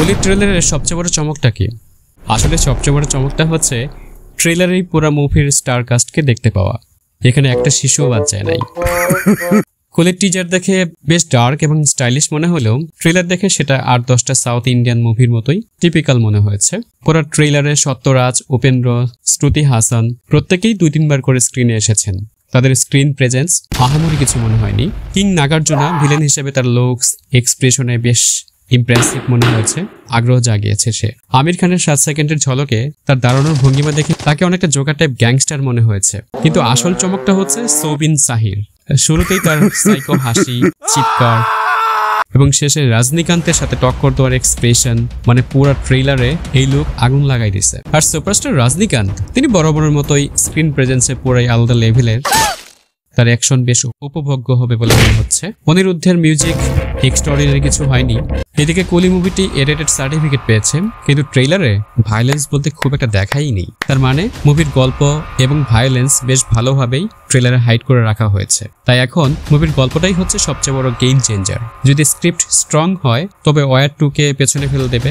কুলি ট্রেলারের সবচেয়ে বড় চমকটা কি? আসলে সবচেয়ে বড় চমকটা হচ্ছে ট্রেলারেই পুরো মুভির স্টার কাস্টকে দেখতে পাওয়া। এখানে একটা শিশুও বাদ যায় নাই। কুলির টিজার দেখে বেশ ডার্ক এবং স্টাইলিশ মনে হলেও ট্রেলার দেখে সেটা 8-10টা সাউথ ইন্ডিয়ান মুভির মতোই টিপিক্যাল মনে হয়েছে। পুরো ট্রেলারে সত্যরাজ, উপেন্দ্র, শ্রুতি হাসান প্রত্যেকেই 2-3 বার করে স্ক্রিনে এসেছেন। তাদের স্ক্রিন প্রেজেন্স আহামরি কিছু মনে হয়নি। কিং নাগার্জুনা ভিলেন হিসেবে তার লুকস, এক্সপ্রেশনে বেশ ইমপ্রেসিভ মনে হয়েছে, আগ্রহ জাগিয়েছে সে। আমির খানের 7 সেকেন্ডের ঝলকে তার দাঁড়ানোর ভঙ্গিমা দেখে তাকে অনেকটা জোকার টাইপ গ্যাংস্টার মনে হয়েছে। কিন্তু আসল চমকটা হচ্ছে সৌবিন সাহির। শুরুতেই তার সাইকো হাসি, চিৎকার এবং শেষে রজনীকান্তের সাথে টক্কর দেওয়ার এক্সপ্রেশন, মানে পুরো ট্রেলারে এই লুক আগুন লাগাই দিছে। আর সুপারস্টার রজনীকান্ত তিনি বরাবরের মতোই স্ক্রিন প্রেজেন্সে পুরাই আলাদা লেভেলের। তার অ্যাকশন বেশ উপভোগ্য হবে বলে মনে হচ্ছে। অনিরুদ্ধের মিউজিক এক্সট্রাঅর্ডিনারি কিছু হয়নি। এদিকে কুলি মুভিটি এ-রেটেড সার্টিফিকেট পেয়েছে, কিন্তু ট্রেলারে ভায়োলেন্স বলতে খুব একটা দেখাই নেই। তার মানে মুভির গল্প এবং ভায়োলেন্স বেশ ভালোভাবেই ট্রেলারে হাইড করে রাখা হয়েছে। তাই এখন মুভির গল্পটাই হচ্ছে সবচেয়ে বড় গেম চেঞ্জার। যদি স্ক্রিপ্ট স্ট্রং হয় তবে ওয়ার 2কে পেছনে ফেলে দেবে।